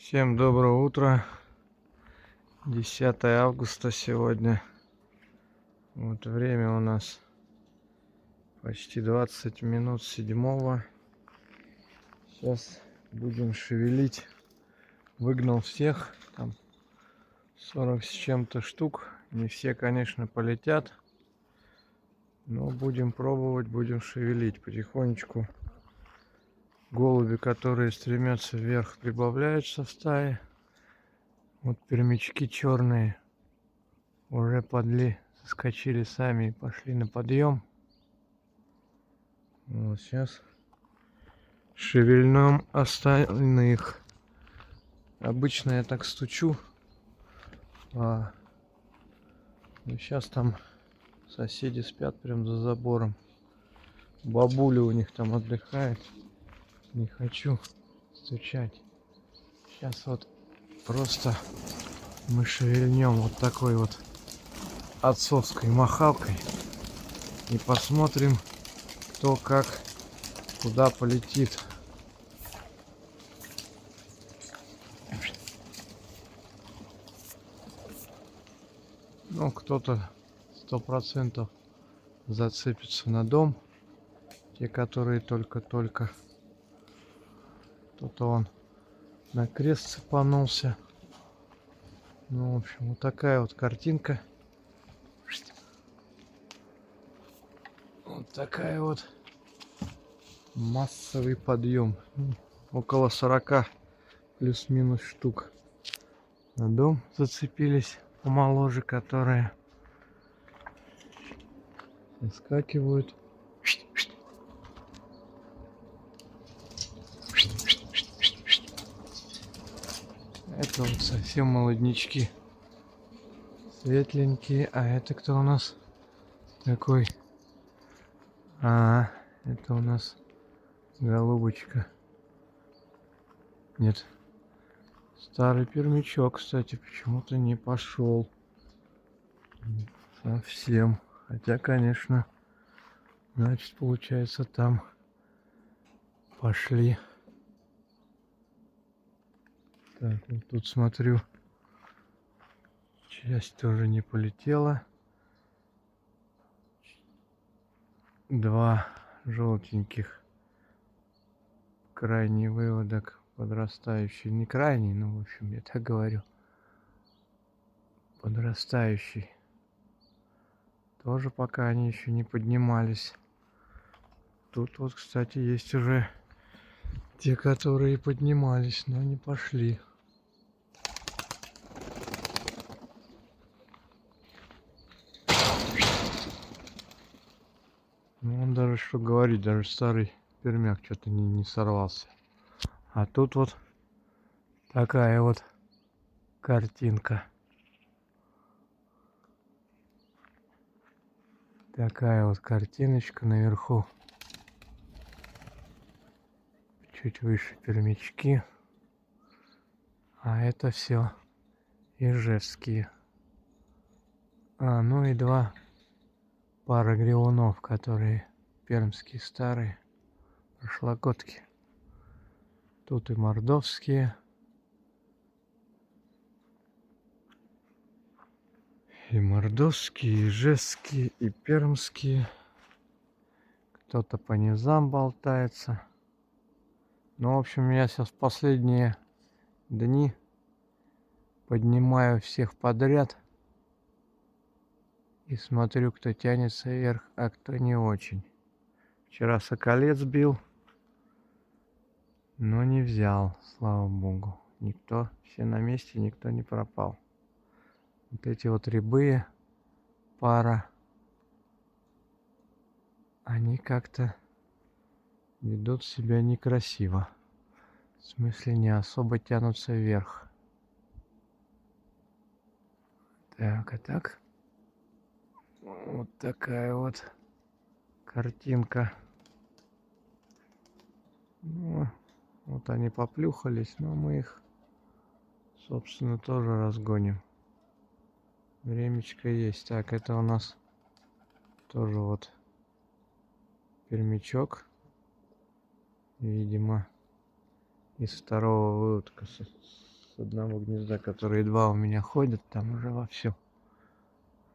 Всем доброго утра. 10 августа сегодня. Вот время у нас почти 20 минут седьмого. Сейчас будем шевелить. Выгнал всех. Там 40 с чем-то штук. Не все, конечно, полетят. Но будем пробовать, будем шевелить потихонечку. Голуби, которые стремятся вверх, прибавляются в стае. Вот пермячки черные уже соскочили сами и пошли на подъем. Вот сейчас шевельнем остальных. Обычно я так стучу, но сейчас там соседи спят прям за забором. Бабуля у них там отдыхает. Не хочу стучать. Сейчас вот просто мы шевельнем вот такой вот отцовской махалкой и посмотрим, кто как куда полетит. Ну, кто-то 100% зацепится на дом. Те, которые только-только. Кто-то он на крест цепанулся. Ну, в общем, вот такая вот картинка. Вот такая вот массовый подъем. Около 40 плюс-минус штук на дом зацепились помоложе, которые выскакивают. Это вот совсем молоднячки, светленькие. А это кто у нас такой? Это у нас голубочка. Нет, старый пермячок, кстати, почему-то не пошел совсем. Хотя, конечно, значит, получается, там пошли. Так, вот тут смотрю, часть тоже не полетела. Два желтеньких. Крайний выводок, подрастающий. Не крайний, но в общем, я так говорю. Подрастающий. Тоже пока они еще не поднимались. Тут вот, кстати, есть уже те, которые поднимались, но не пошли. Ну, он даже, что говорить, даже старый пермяк что-то не сорвался. А тут вот такая вот картинка. Такая вот картиночка наверху. Чуть выше пермячки. А это все ижевские. Ну и два пара грионов, которые пермские старые, прошлогодки. Тут и мордовские. И мордовские, и ижевские, и пермские. Кто-то по низам болтается. Ну, в общем, я сейчас последние дни поднимаю всех подряд и смотрю, кто тянется вверх, а кто не очень. Вчера соколец бил, но не взял, слава богу. Никто, все на месте, никто не пропал. Вот эти вот рябые пара, они как-то ведут себя некрасиво. В смысле, не особо тянутся вверх. Так, а так. Вот такая вот картинка. Ну, вот они поплюхались, но мы их, собственно, тоже разгоним. Времечко есть. Так, это у нас тоже вот пермячок. Видимо, из второго выводка с одного гнезда, которые два у меня ходят, там уже вовсю.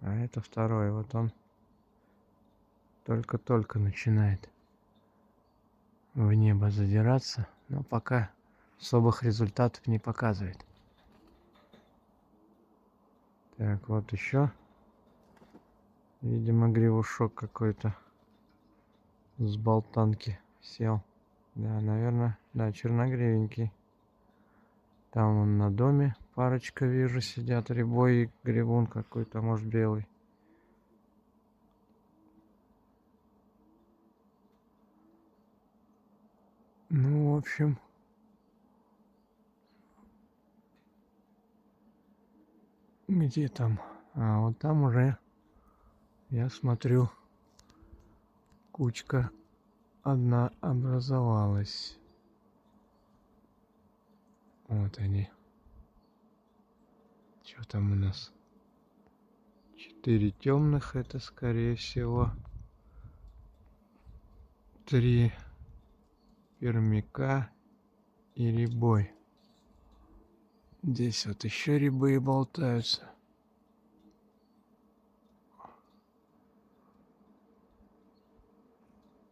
А это второй, вот он только-только начинает в небо задираться, но пока особых результатов не показывает. Так, вот еще. Видимо, гривушок какой-то с болтанки сел. Да, наверное, да, черногривенький. Там он на доме парочка вижу сидят, рябой и гривун какой-то, может, белый. Ну, в общем, где там? А, вот там уже, я смотрю, кучка одна образовалась. Вот они. Что там у нас? 4 темных, это скорее всего 3 пермяка и рябой. Здесь вот еще рябы болтаются.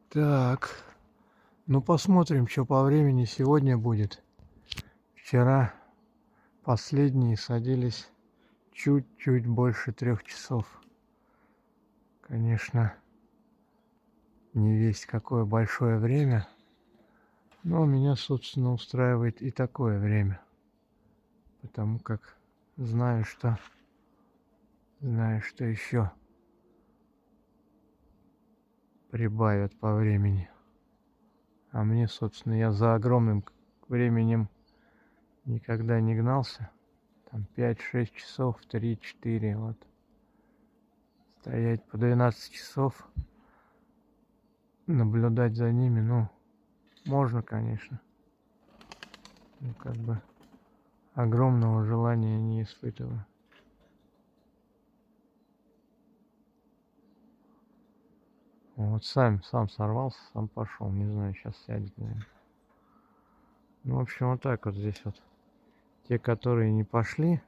Так, ну посмотрим, что по времени сегодня будет. Вчера последние садились чуть-чуть больше 3 часов. Конечно, не весть какое большое время, но меня, собственно, устраивает и такое время. Потому как знаю, что еще прибавят по времени. А мне, собственно, я за огромным временем никогда не гнался. Там 5-6 часов, 3-4, вот. Стоять по 12 часов, наблюдать за ними, ну, можно, конечно. Ну, как бы огромного желания не испытываю. Вот сам сорвался, сам пошел. Не знаю, сейчас сядет, наверное. Ну, в общем, вот так вот здесь вот. Те, которые не пошли,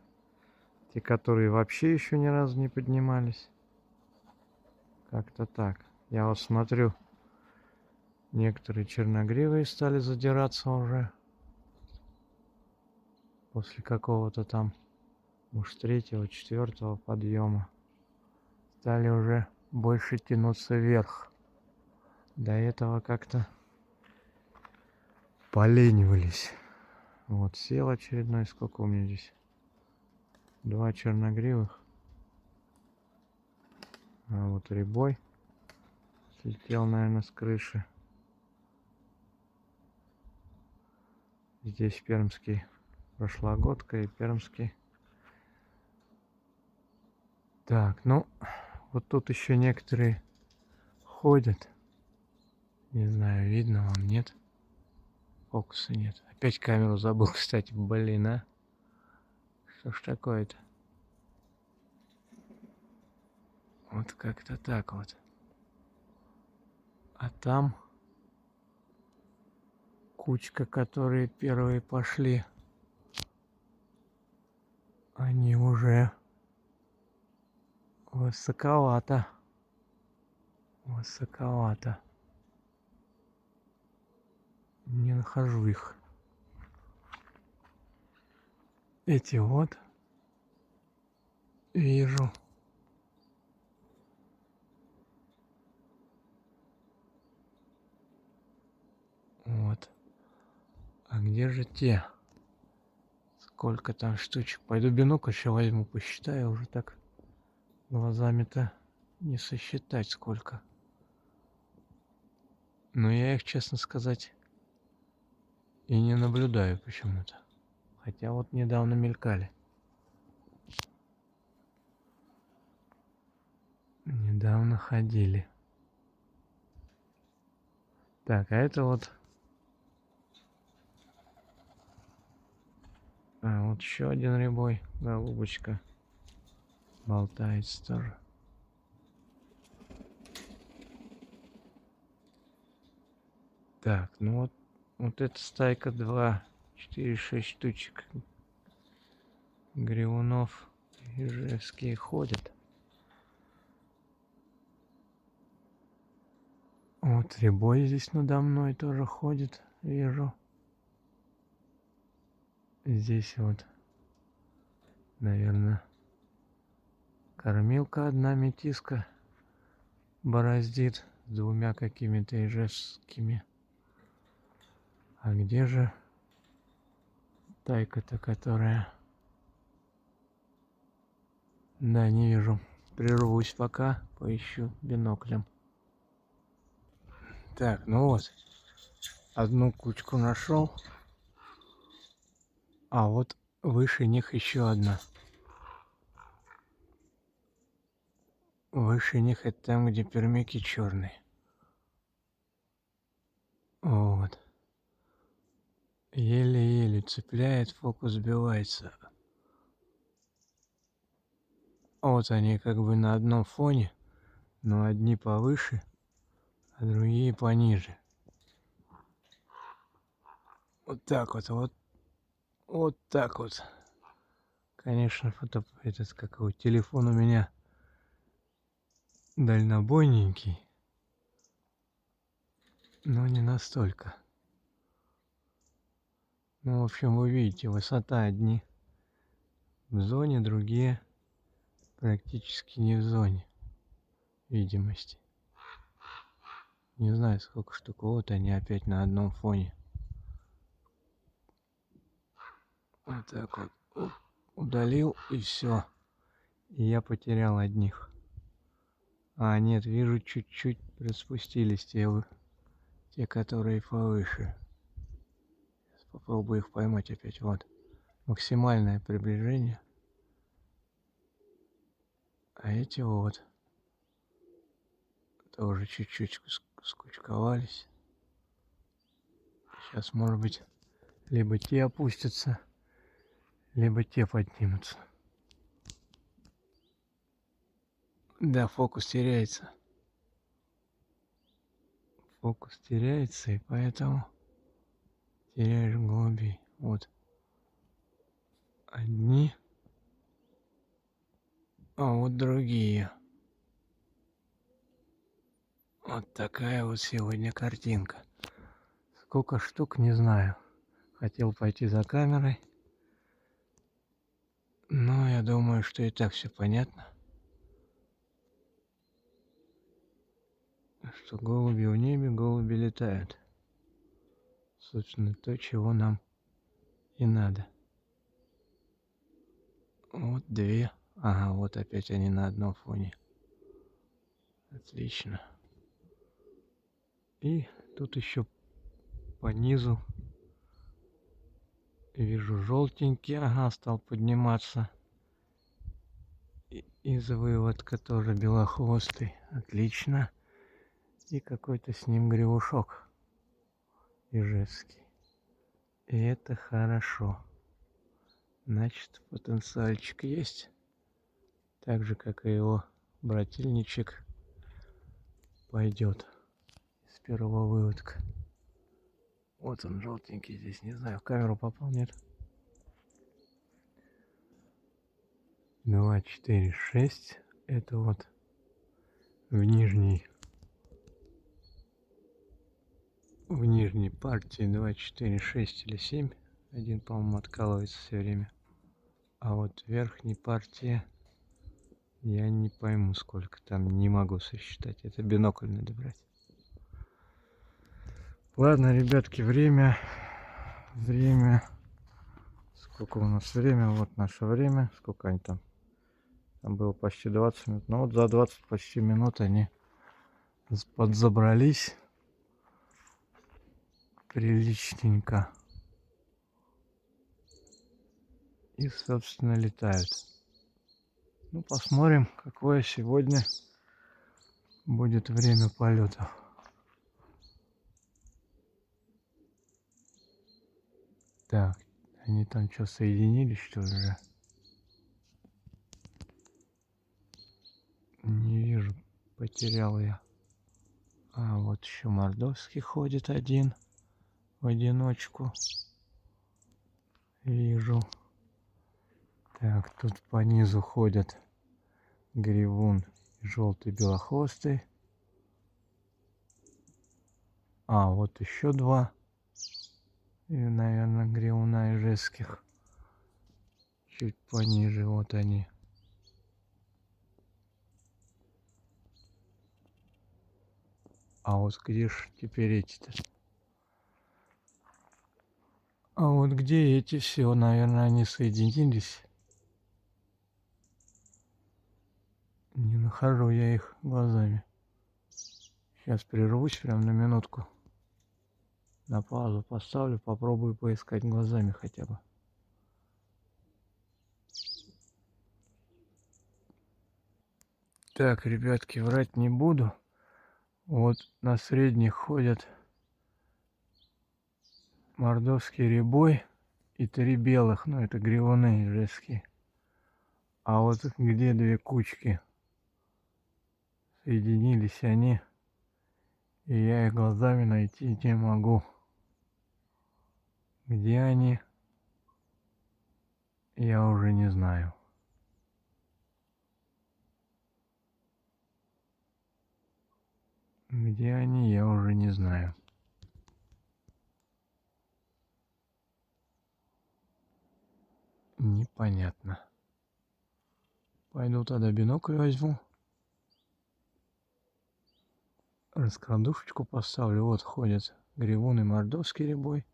те, которые вообще еще ни разу не поднимались. Как-то так. Я вот смотрю, некоторые черногривые стали задираться уже. После какого-то там, может, 3-го, 4-го подъема. Стали уже больше тянуться вверх. До этого как-то поленивались. Вот сел очередной. Сколько у меня здесь? 2 черногривых. А вот рябой слетел, наверное, с крыши. Здесь пермский прошлогодка и пермский. Так, ну, вот тут еще некоторые ходят. Не знаю, видно вам, нет? Фокуса нет. Опять камеру забыл, кстати, блин, а? Что ж такое-то? Вот как-то так вот. А там кучка, которые первые пошли, они уже высоковато. Высоковато. Не нахожу их. Эти вот вижу. Вот. А где же те? Сколько там штучек? Пойду бинокль еще возьму, посчитаю. Уже так глазами-то не сосчитать сколько. Но я их, честно сказать, и не наблюдаю почему-то. Хотя вот недавно мелькали. Недавно ходили. Так, а это вот... А, вот еще один рябой, голубочка. Болтается тоже. Так, ну вот эта стайка 2, 4, 6 штучек. Грибунов ижевские ходят. Вот рябой здесь надо мной тоже ходит, вижу. Здесь вот, наверное, кормилка одна метиска бороздит с двумя какими-то ижевскими. А где же тайка-то, которая... Да, не вижу. Прервусь пока, поищу биноклем. Так, ну вот. Одну кучку нашел. А вот выше них еще одна. Выше них это там, где пермяки черные. Вот. Еле-еле цепляет, фокус сбивается. Вот они как бы на одном фоне, но одни повыше, а другие пониже. Вот так вот, вот так вот. Конечно, этот какой телефон у меня дальнобойненький, но не настолько. Ну, в общем, вы видите, высота одни в зоне, другие практически не в зоне видимости. Не знаю, сколько штук. Вот они опять на одном фоне. Вот так вот. Оп, удалил, и все. И я потерял одних. А, нет, вижу, чуть-чуть распустились те, которые повыше. Сейчас попробую их поймать опять. Вот. Максимальное приближение. А эти вот тоже чуть-чуть скучковались. Сейчас, может быть, либо те опустятся, либо те поднимутся. Да, фокус теряется. Фокус теряется, и поэтому теряешь голубей. Вот. Одни, а вот другие. Вот такая вот сегодня картинка. Сколько штук, не знаю. Хотел пойти за камерой. Но я думаю, что и так все понятно. Что голуби в небе, голуби летают. Собственно, то, чего нам и надо. Вот две. Ага, вот опять они на одном фоне. Отлично. И тут еще по низу вижу желтенький. Ага, стал подниматься. Из выводка тоже белохвостый. Отлично. И какой-то с ним гривушок ижевский. И это хорошо. Значит, потенциальчик есть. Так же, как и его брательничек пойдет с первого выводка. Вот он, желтенький здесь. Не знаю, в камеру попал, нет? 2, 4, 6. Это вот в нижней партии 2, 4, 6 или 7. Один, по-моему, откалывается все время. А вот в верхней партии я не пойму, сколько там, не могу сосчитать. Это бинокль надо брать. Ладно, ребятки, время. Сколько у нас время? Вот наше время. Сколько они там? Там было почти 20 минут. Ну вот за 20 почти минут они подзабрались приличненько. И, собственно, летают. Ну, посмотрим, какое сегодня будет время полетов. Так, они там что, соединились, что ли, же? Не вижу, потерял я. А, вот еще мордовский ходит один в одиночку. Вижу. Так, тут по низу ходят гривун и желтый белохвостый. А, вот еще два. И, наверное, гривуна ижевских. Чуть пониже, вот они. А вот где ж теперь эти-то? А вот где эти все, наверное, они соединились. Не нахожу я их глазами. Сейчас прервусь прям на минутку. На паузу поставлю, попробую поискать глазами хотя бы. Так, ребятки, врать не буду. Вот на средних ходят мордовский рябой и 3 белых, ну это гривуны ижевские. А вот где две кучки соединились они, и я их глазами найти не могу. Где они, я уже не знаю. Где они, я уже не знаю. Непонятно. Пойду тогда бинокль возьму. Раскладушечку поставлю. Вот ходят гривун и мордовский рябой.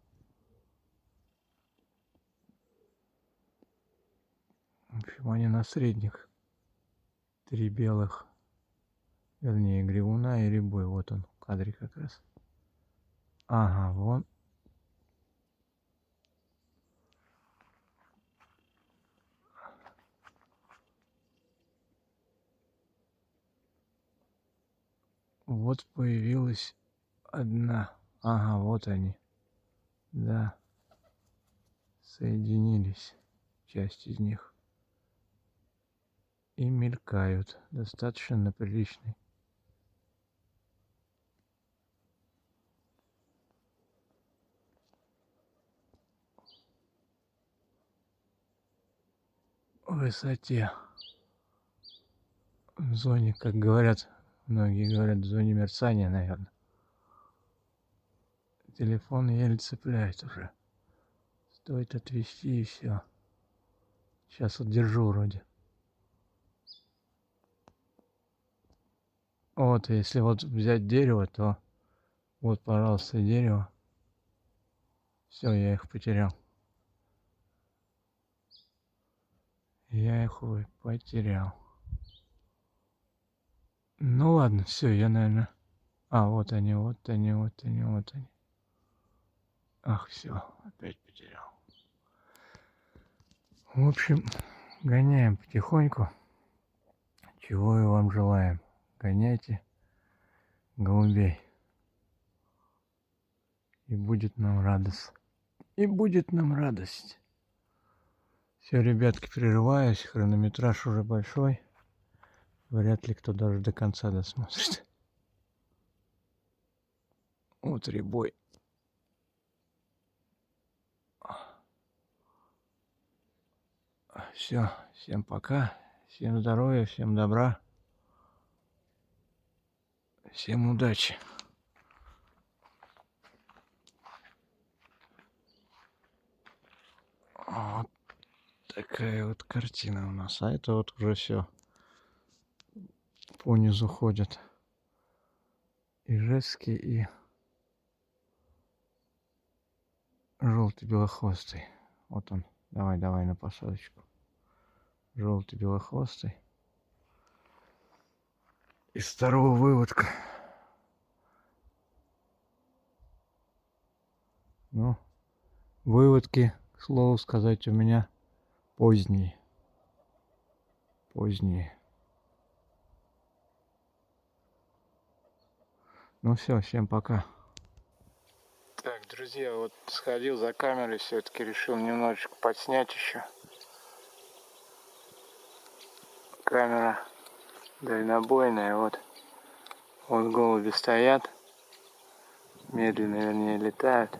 В общем, они на средних. 3 белых. Вернее, гривуна и рябой. Вот он в кадре как раз. Ага, вон. Вот появилась одна. Ага, вот они. Да. Соединились. Часть из них. И мелькают. Достаточно на приличной высоте. В зоне, как говорят, многие говорят, в зоне мерцания, наверное. Телефон еле цепляет уже. Стоит отвести и все. Сейчас вот держу вроде. Вот, если вот взять дерево, то вот, пожалуйста, дерево. Все, я их потерял. Я их, ой, потерял. Ну ладно, все, я, наверное... А, вот они, вот они, вот они, вот они. Ах, все, опять потерял. В общем, гоняем потихоньку. Чего и вам желаем. Гоняйте голубей. И будет нам радость. И будет нам радость. Все, ребятки, прерываюсь. Хронометраж уже большой. Вряд ли кто даже до конца досмотрит. Вот рябой. Все, всем пока. Всем здоровья, всем добра. Всем удачи. Вот такая вот картина у нас. А это вот уже все по низу ходят. Ижевский и желтый белохвостый. Вот он. Давай, давай на посадочку. Желтый белохвостый. Из второго выводка. Ну, выводки, к слову сказать, у меня поздние. Поздние. Ну все, всем пока. Так, друзья, вот сходил за камерой, все-таки решил немножечко подснять еще. Камера дальнобойная, вот. Вот голуби стоят. Медленно, вернее, летают.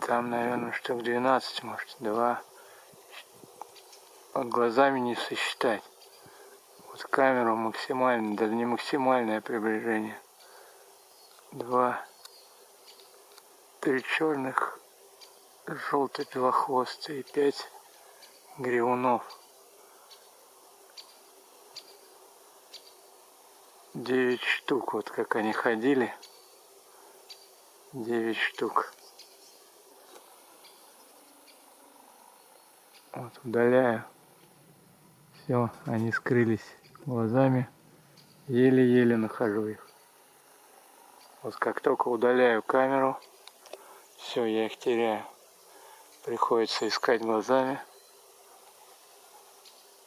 Там, наверное, штук 12, может, 2. Вот глазами не сосчитать. Вот камеру максимально, даже не максимальное приближение. 2, 3 черных, желтый белохвостый и 5 гревунов. 9 штук, вот как они ходили. 9 штук. Вот удаляю. Все, они скрылись глазами. Еле-еле нахожу их. Вот как только удаляю камеру, все, я их теряю. Приходится искать глазами.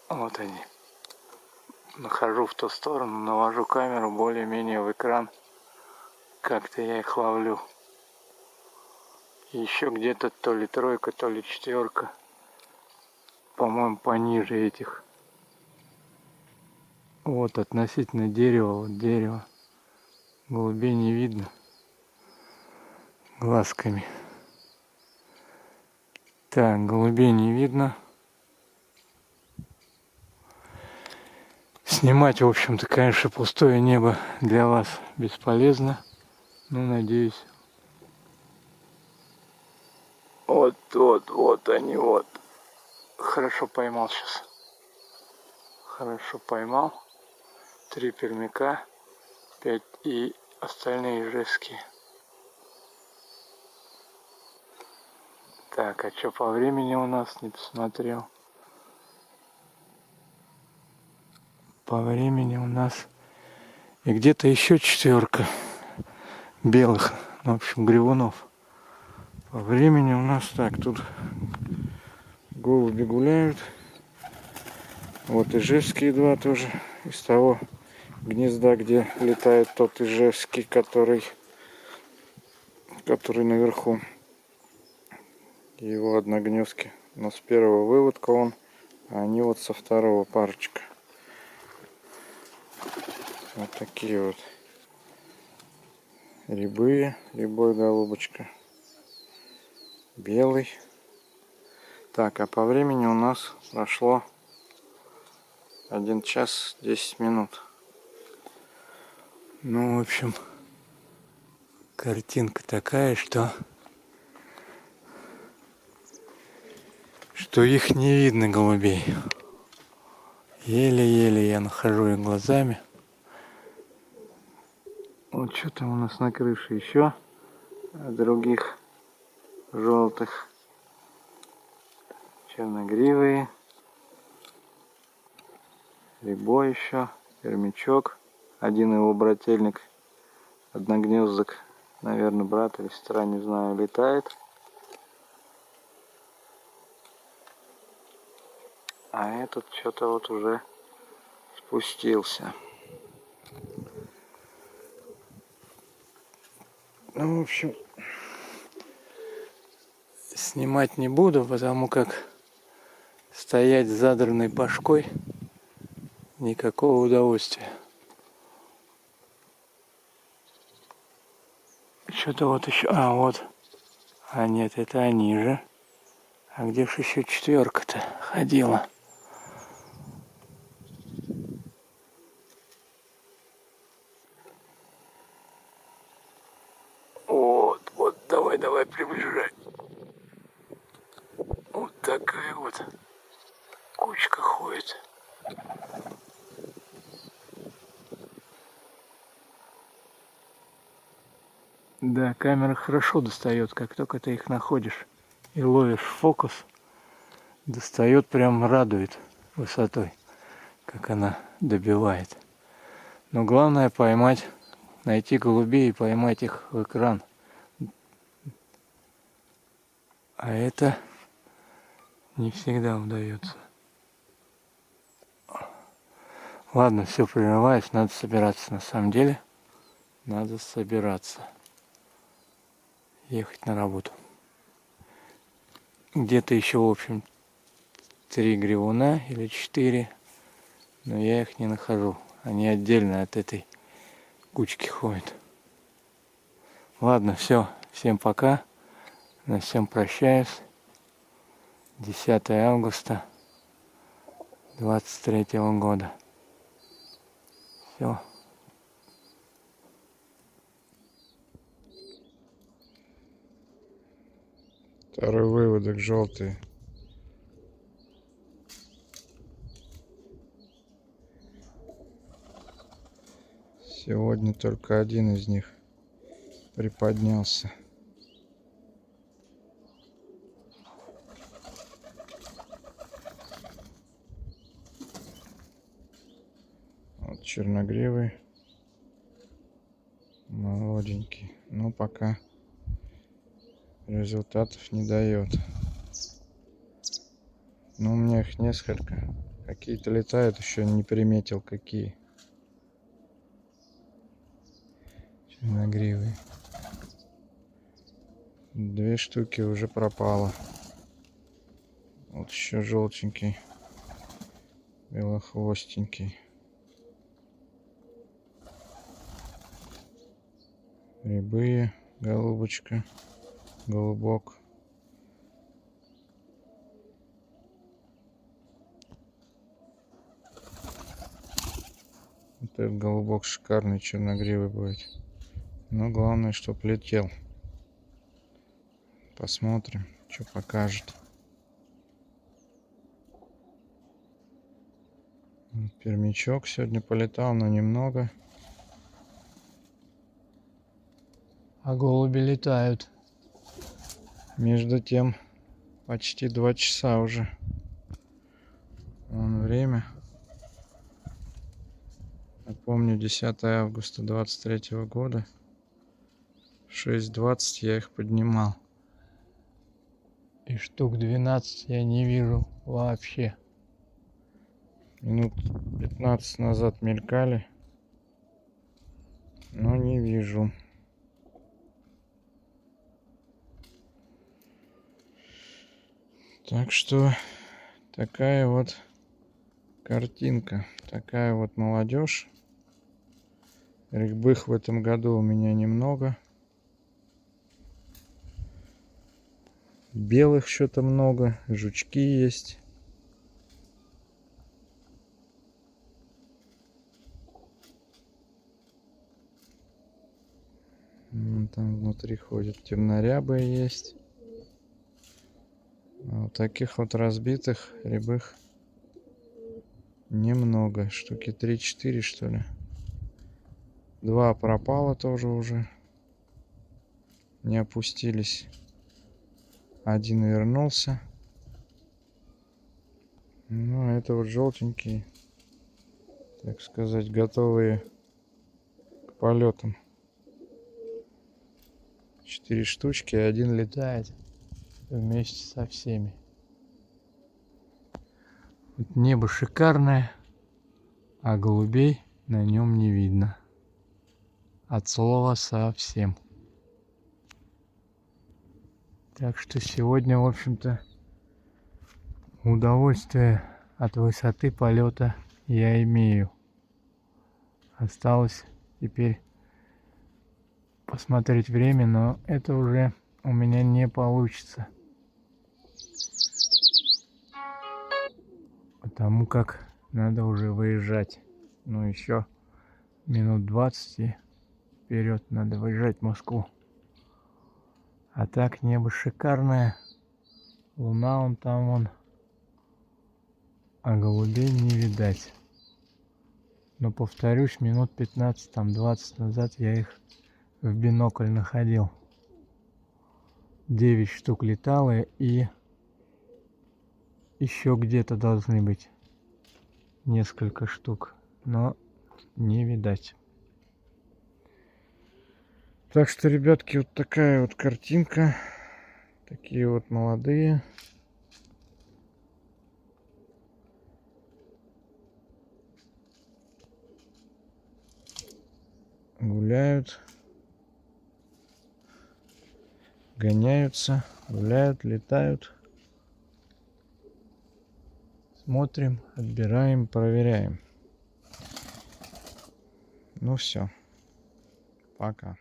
Вот они. Нахожу в ту сторону, навожу камеру более-менее в экран. Как-то я их ловлю. И еще где-то то ли 3, то ли 4. По-моему, пониже этих. Вот относительно дерева, вот дерево. Голубей не видно. Глазками. Так, голубей не видно. Снимать, в общем-то, конечно, пустое небо для вас бесполезно. Ну, надеюсь. Вот они, вот. Хорошо поймал сейчас. Хорошо поймал. 3 пермяка, 5 и остальные ижевские. Так, а что по времени у нас, не посмотрел. По времени у нас и где-то еще 4 белых, в общем, гревунов. По времени у нас так, тут голуби гуляют. Вот ижевские 2 тоже из того гнезда, где летает тот ижевский, который наверху. Его одногнездки. Но с первого выводка он, а они вот со второго парочка. Вот такие вот рябые, рябой голубочка, белый. Так, а по времени у нас прошло 1 час 10 минут. Ну, в общем, картинка такая, что их не видно, голубей. Еле-еле я нахожу их глазами. Вот что там у нас на крыше еще других желтых. Черногривые. Рябой еще. Пермячок. Один его брательник. Одногнездок. Наверное, брат или сестра, не знаю, летает. А этот что-то вот уже спустился. Ну, в общем, снимать не буду, потому как стоять с задранной башкой никакого удовольствия. Что-то вот еще... А, вот. А нет, это они же. А где ж еще 4-то ходила? Вот, давай, приближай. Вот такая вот кучка ходит. Да, камера хорошо достает, как только ты их находишь и ловишь фокус, достает, прям радует высотой, как она добивает. Но главное поймать, найти голубей и поймать их в экран. А это не всегда удается. Ладно, все, прерываюсь, надо собираться на самом деле. Надо собираться. Ехать на работу. Где-то еще, в общем, 3 гревуна или 4, но я их не нахожу. Они отдельно от этой кучки ходят. Ладно, все, всем пока. На всем прощаюсь. 10 августа 23 года. Все. Второй выводок желтый. Сегодня только один из них приподнялся. Вот черногривый, молоденький, но пока результатов не дает. Но у меня их несколько. Какие-то летают, еще не приметил какие. Черногривые. 2 штуки уже пропало. Вот еще желтенький, белохвостенький. Рябые, голубочка, голубок. Вот этот голубок шикарный, черногривый будет. Но главное, чтоб летел. Посмотрим, что покажет. Пермячок сегодня полетал, но немного. А голуби летают. Между тем, почти 2 часа уже. Вон время. Напомню, 10 августа 23 года. В 6:20 я их поднимал. И штук 12 я не вижу вообще. Минут 15 назад мелькали, но не вижу. Так что такая вот картинка, такая вот молодежь. Рябых в этом году у меня немного. Белых что-то много, жучки есть. Вон там внутри ходят темнорябые есть. А вот таких вот разбитых рябых немного. Штуки 3-4 что ли. 2 пропало тоже уже. Не опустились. 1 вернулся. Ну, это вот желтенькие, так сказать, готовые к полетам. 4 штучки, 1 летает вместе со всеми. Вот небо шикарное, а голубей на нем не видно. От слова совсем. Так что сегодня, в общем-то, удовольствие от высоты полета я имею. Осталось теперь посмотреть время, но это уже у меня не получится. Потому как надо уже выезжать. Ну еще минут 20 и вперед надо выезжать в Москву. А так небо шикарное. Луна вон там вон. А голубей не видать. Но повторюсь, минут 15, там 20 назад я их в бинокль находил. 9 штук летало, и еще где-то должны быть несколько штук, но не видать. Так что, ребятки, вот такая вот картинка. Такие вот молодые. Гуляют. Гоняются, гуляют, летают. Смотрим, отбираем, проверяем. Ну все. Пока.